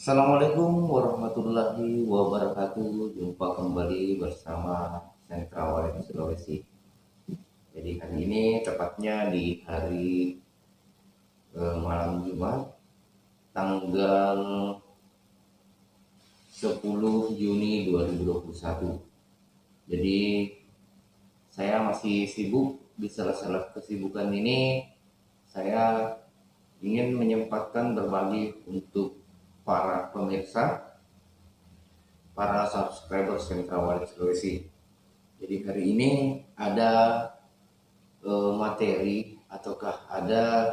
Assalamualaikum warahmatullahi wabarakatuh. Jumpa kembali bersama Sentra Wallet Sulawesi. Jadi hari ini tepatnya di hari malam Jumat tanggal 10 Juni 2021. Jadi saya masih sibuk. Di sela-sela kesibukan ini saya ingin menyempatkan berbagi untuk para pemirsa, para subscriber Sentra Wallet Sulawesi. Jadi hari ini ada materi ataukah ada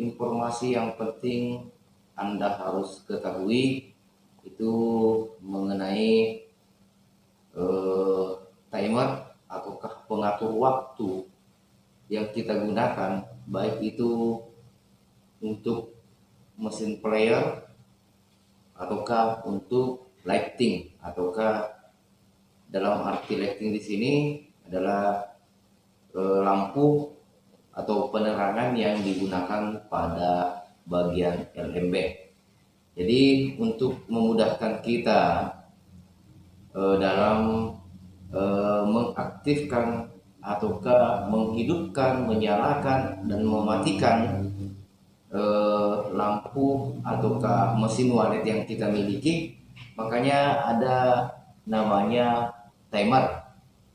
informasi yang penting Anda harus ketahui, itu mengenai timer ataukah pengatur waktu yang kita gunakan, baik itu untuk mesin player ataukah untuk lighting, ataukah dalam arti lighting di sini adalah lampu atau penerangan yang digunakan pada bagian LMB. Jadi untuk memudahkan kita dalam mengaktifkan ataukah menghidupkan, menyalakan dan mematikan lampu ataukah mesin wallet yang kita miliki, makanya ada namanya timer,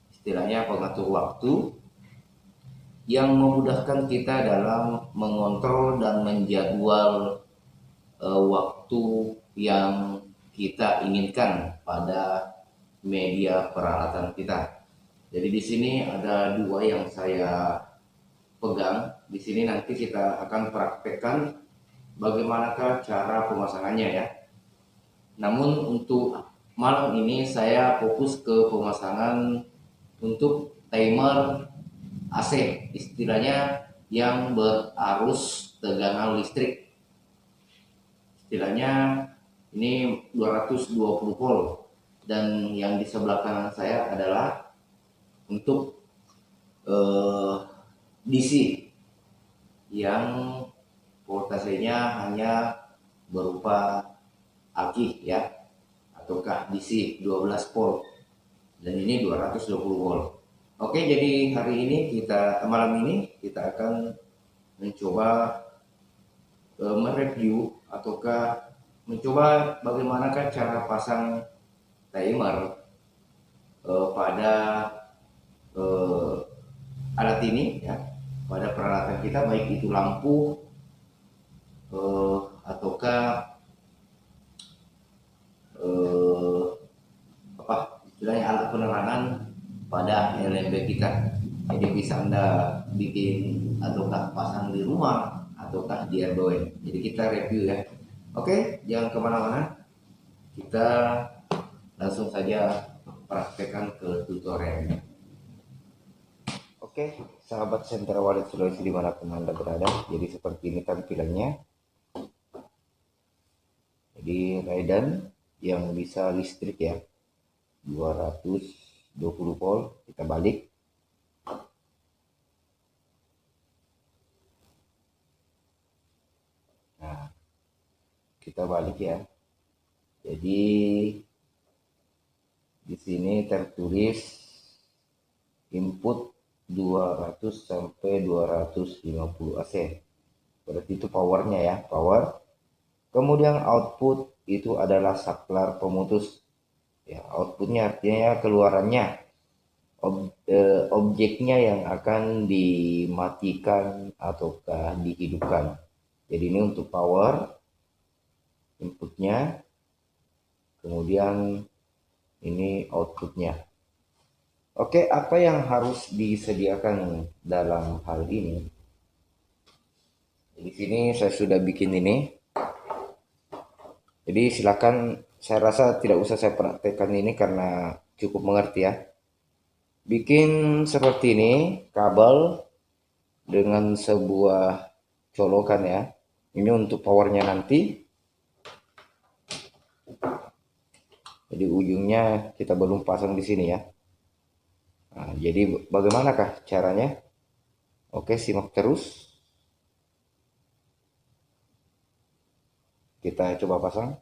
istilahnya pengatur waktu yang memudahkan kita dalam mengontrol dan menjadwal waktu yang kita inginkan pada media peralatan kita. Jadi di sini ada dua yang saya pegang. Di sini nanti kita akan praktekkan bagaimanakah cara pemasangannya ya. Namun untuk malam ini saya fokus ke pemasangan untuk timer AC, istilahnya yang berarus tegangan listrik. Istilahnya ini 220 volt, dan yang di sebelah kanan saya adalah untuk DC yang voltasenya hanya berupa aki ya, ataukah DC 12 volt, dan ini 220 volt. Oke, jadi malam ini kita akan mencoba mereview ataukah mencoba bagaimanakah cara pasang timer pada alat ini ya, pada peralatan kita, baik itu lampu ataukah istilahnya alat penerangan pada LMB kita. Jadi bisa Anda bikin ataukah pasang di rumah ataukah di RBW. Jadi kita review ya. Oke, jangan kemana-mana, kita langsung saja praktekkan ke tutorialnya. Oke, sahabat Sentra Wallet Sulawesi dimanapun Anda berada, jadi seperti ini tampilannya. Jadi Raiden yang bisa listrik ya, 220 volt. Kita balik. Nah, kita balik ya. Jadi di sini tertulis input 200 sampai 250 AC. Berarti itu powernya ya, power. Kemudian output itu adalah saklar pemutus. Ya, outputnya artinya keluarannya, objeknya yang akan dimatikan ataukah dihidupkan. Jadi ini untuk power inputnya, kemudian ini outputnya. Oke, apa yang harus disediakan dalam hal ini? Di sini saya sudah bikin ini. Jadi silakan, saya rasa tidak usah saya praktekkan ini karena cukup mengerti ya. Bikin seperti ini, kabel dengan sebuah colokan ya. Ini untuk powernya nanti. Jadi ujungnya kita belum pasang di sini ya. Nah, jadi bagaimanakah caranya? Oke, simak terus. Kita coba pasang.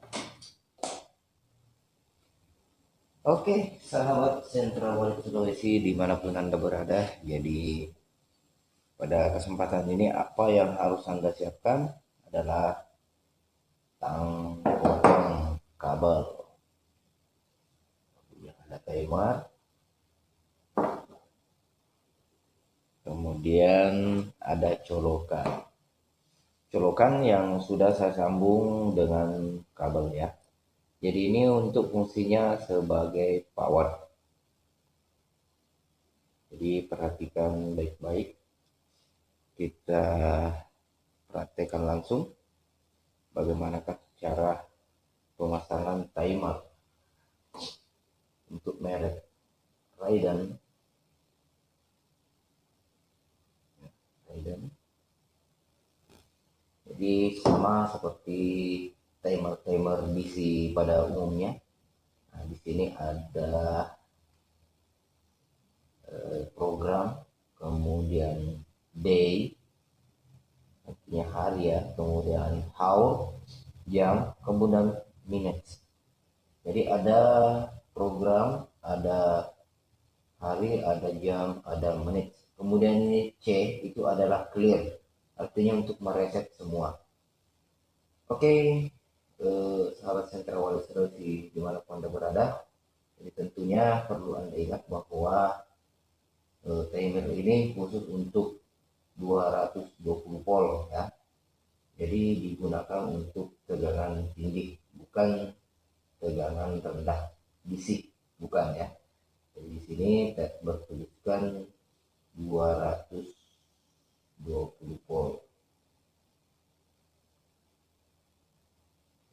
Oke, sahabat Sentra Walid Sulawesi dimanapun Anda berada. Jadi pada kesempatan ini apa yang harus Anda siapkan adalah tang potong kabel. Kemudian ada timer. Kemudian ada colokan. Colokan yang sudah saya sambung dengan kabel ya. Jadi ini untuk fungsinya sebagai power. Jadi perhatikan baik-baik. Kita praktekkan langsung bagaimanakah cara pemasangan timer untuk merek Raiden. Jadi sama seperti timer-timer DC pada umumnya. Nah, di sini ada program, kemudian day, artinya hari ya, kemudian hour, jam, kemudian minutes. Jadi ada program, ada hari, ada jam, ada menit. Kemudian ini C itu adalah clear, artinya untuk mereset semua. Oke, sahabat Sentra Walid Sulawesi dimanapun Anda berada, jadi tentunya perlu Anda ingat bahwa timer ini khusus untuk 220 volt ya. Jadi digunakan untuk tegangan tinggi, bukan tegangan rendah bisik, bukan ya. Jadi di sini bertuliskan 220 volt.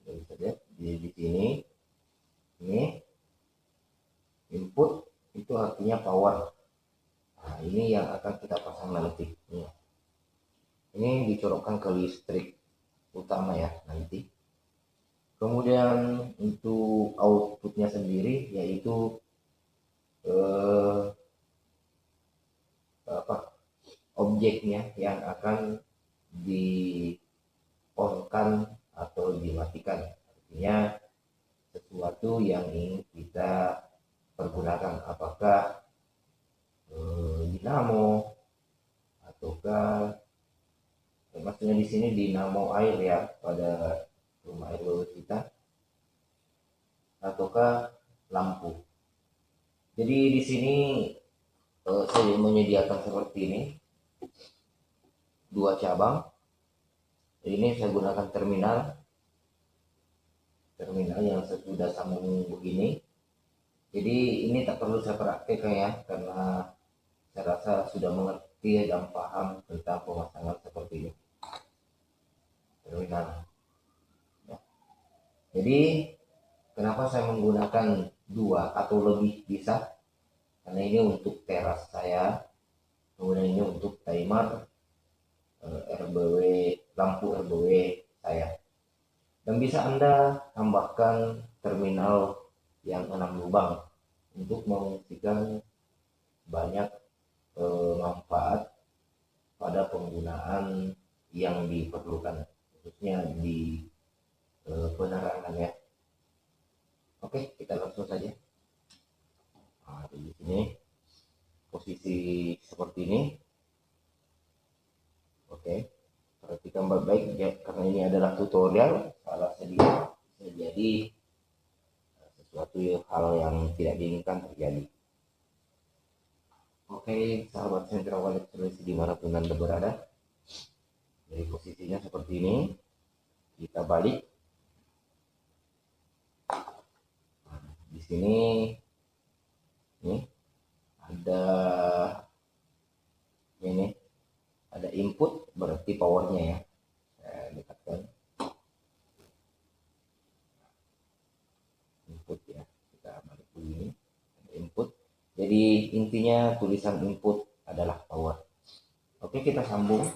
Jadi bisa lihat di sini ini input itu artinya power. Nah, ini yang akan kita pasang nanti. Ini dicolokkan ke listrik utama ya nanti. Kemudian untuk outputnya sendiri yaitu objeknya yang akan di-on-kan atau dimatikan. Artinya sesuatu yang ingin kita pergunakan, apakah dinamo ataukah maksudnya di sini dinamo air ya pada rumah air kita, ataukah lampu. Jadi di sini saya menyediakan seperti ini 2 cabang. Ini saya gunakan terminal yang sudah sambung begini. Jadi ini tak perlu saya praktekkan ya, karena saya rasa sudah mengerti dan paham tentang pemasangan seperti ini. Terminal. Ya. Jadi kenapa saya menggunakan 2 atau lebih bisa? Karena ini untuk teras saya, kemudian ini untuk timer RBW, lampu RBW saya. Dan bisa Anda tambahkan terminal yang 6 lubang untuk memungkinkan banyak manfaat pada penggunaan yang diperlukan, khususnya di penerangan ya. Oke, kita langsung saja. Nah, di sini posisi seperti ini. Oke, perhatikan baik-baik ya, karena ini adalah tutorial. Salah sedikit bisa jadi sesuatu hal yang tidak diinginkan terjadi. Oke, sahabat Sentra Walid Sulawesi dimanapun Anda berada, jadi posisinya seperti ini. Kita balik. Nah, di sini ini ada ini ada input, berarti powernya ya. Saya dekatkan input ya. Kita balik begini. Ada input. Jadi intinya tulisan input adalah power. Oke, kita sambung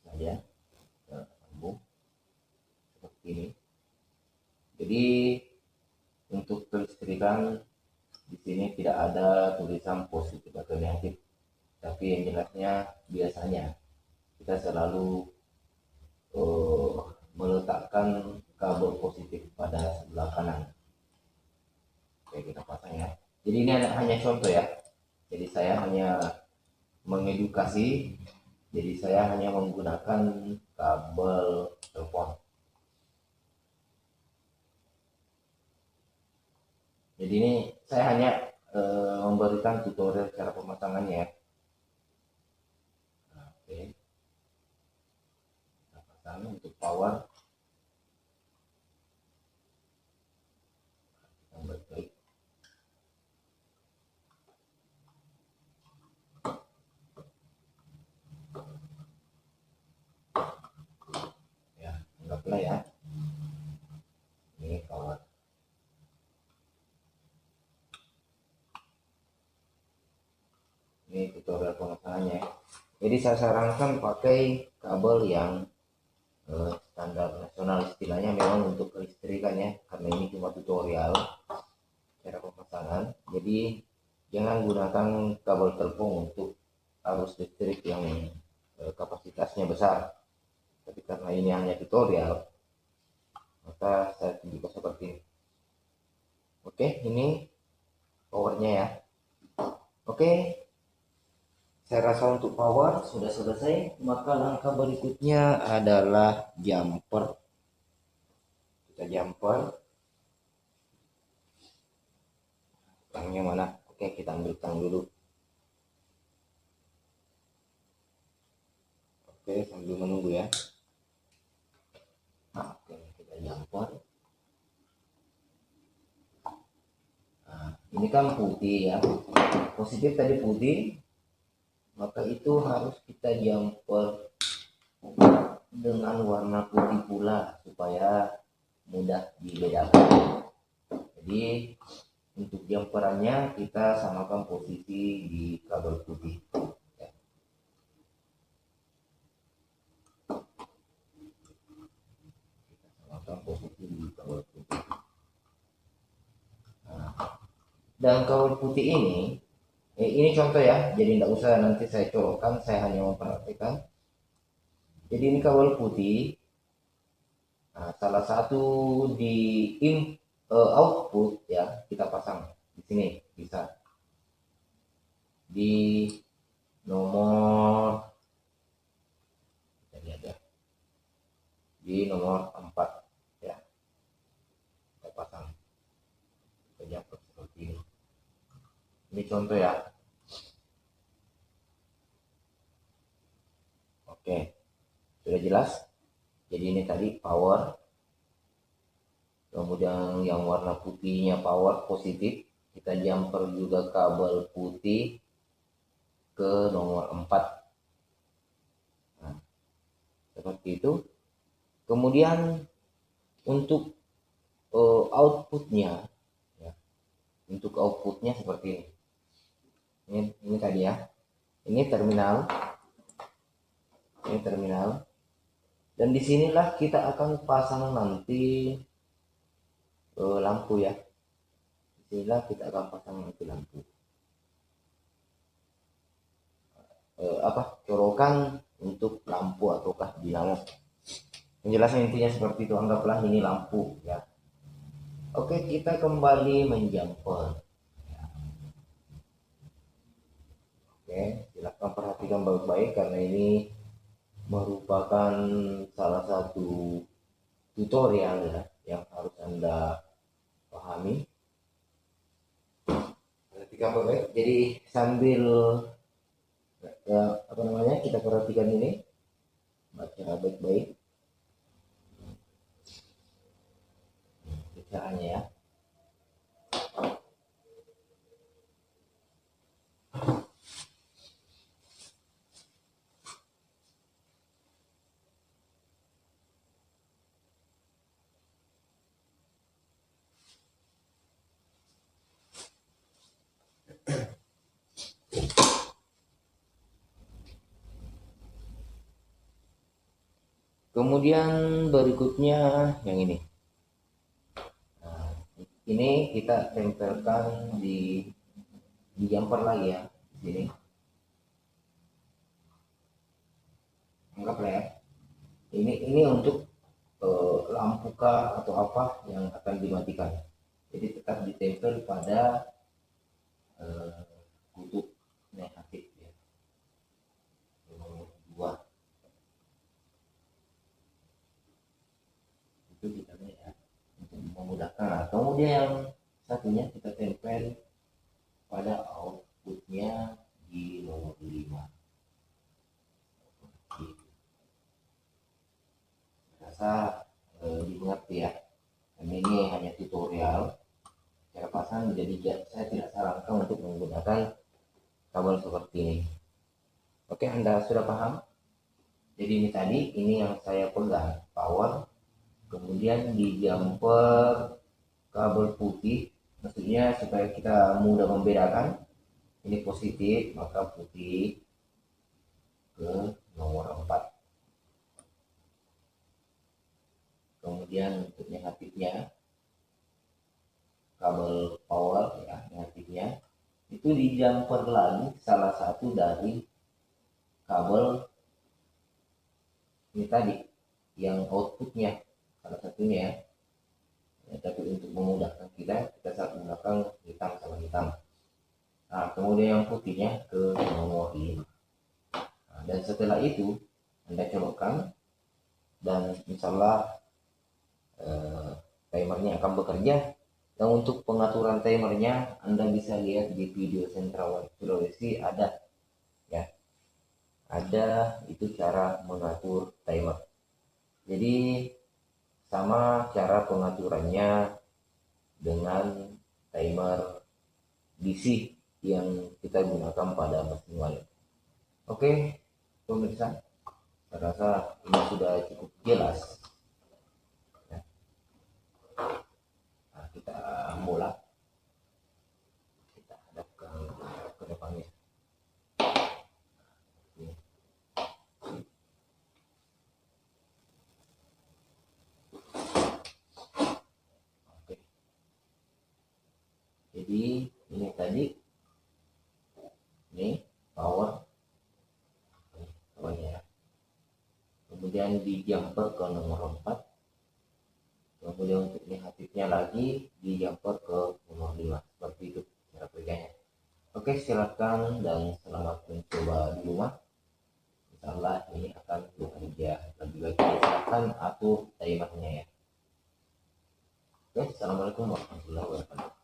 saja. Kita sambung seperti ini. Jadi untuk kelistrikan di sini tidak ada tulisan positif atau negatif, tapi yang jelasnya biasanya kita selalu meletakkan kabel positif pada sebelah kanan. Jadi ini hanya contoh ya. Jadi saya hanya mengedukasi. Jadi saya hanya menggunakan kabel telepon. Jadi ini saya hanya memberikan tutorial cara pemasangannya. Nah, oke. Kita pasang untuk power. Baik-baik. Ya, anggaplah ya. Ini power. Ini tutorial pemasangannya. Jadi saya sarankan pakai kabel yang standar nasional, istilahnya memang untuk kelistrikan ya, karena ini cuma tutorial cara pemasangan. Jadi jangan gunakan kabel telepon untuk arus listrik yang kapasitasnya besar. Tapi karena ini hanya tutorial, maka saya tunjukkan seperti ini. Oke, ini powernya ya. Oke, saya rasa untuk power sudah selesai. Maka langkah berikutnya adalah jumper. Kita jumper. Tangnya mana? Oke, kita ambil tang dulu. Oke, sambil menunggu ya. Nah, oke, kita jumper. Nah, ini kan putih ya. Positif tadi putih. Maka itu harus kita jumper dengan warna putih pula supaya mudah dibedakan. Jadi untuk jumperannya kita samakan posisi di kabel putih. Ya. Kita samakan posisi di kabel putih. Nah, dan kabel putih ini contoh ya, jadi tidak usah nanti saya colokkan, saya hanya memperhatikan. Jadi ini kabel putih. Nah, salah satu di output ya kita pasang di sini, bisa di nomor, kita lihat ya, di nomor 4 ya, kita pasang saja seperti ini. Ini contoh ya. Oke, sudah jelas. Jadi ini tadi power, kemudian yang warna putihnya power positif, kita jumper juga kabel putih ke nomor 4. Nah, seperti itu. Kemudian untuk outputnya ya, untuk outputnya seperti ini. Ini tadi ya, ini terminal, dan disinilah kita akan pasang nanti lampu ya. Disinilah kita akan pasang nanti lampu, colokan untuk lampu ataukah dinamo. Penjelasan intinya seperti itu, anggaplah ini lampu ya. Oke, kita kembali menjumper. Oke, silahkan perhatikan baik-baik karena ini merupakan salah satu tutorial ya yang harus Anda pahami. Perhatikan baik-baik. Jadi sambil ya, kita perhatikan ini, baca baik-baik caranya ya. Kemudian berikutnya yang ini. Nah, ini kita tempelkan di jumper lagi ya, di sini. Anggaplah ya. Ini untuk lampu kah atau apa yang akan dimatikan. Jadi tetap ditempel pada kutub negatif ya, nomor 2 itu kita ya untuk memudahkan. Nah, kemudian yang satunya kita tempel pada outputnya di nomor 5. Rasa dimengerti ya, karena ini hanya tutorial cara pasang, jadi saya tidak sarankan untuk menggunakan kabel seperti ini. Oke, Anda sudah paham? Jadi ini tadi, ini yang saya pegang power, kemudian di jumper kabel putih, maksudnya supaya kita mudah membedakan ini positif, maka putih ke nomor 4. Kemudian untuk negatifnya, kabel power ya, negatifnya itu di jumper lagi salah satu dari kabel ini tadi yang outputnya salah satunya ya, tapi untuk memudahkan kita menggunakan hitam sama hitam. Nah, kemudian yang putihnya ke nomor 5. Nah, dan setelah itu Anda colokkan dan insyaallah timernya akan bekerja. Dan untuk pengaturan timernya Anda bisa lihat di video Sentral Sulawesi ada ya, ada itu cara mengatur timer. Jadi sama cara pengaturannya dengan timer DC yang kita gunakan pada mesin wire. Oke pemirsa, saya rasa ini sudah cukup jelas. Kita bola, kita hadapkan ke depannya. Oke. Jadi ini tadi, ini power, ya. Kemudian di jumper ke nomor 4. Kemudian untuk negatifnya lagi di jumper ke nomor 5. Seperti itu cara kerjanya. Oke, silakan dan selamat mencoba di rumah. Insyaallah ini akan bekerja. Lebih baik silakan atur timernya ya. Oke, assalamualaikum warahmatullahi wabarakatuh.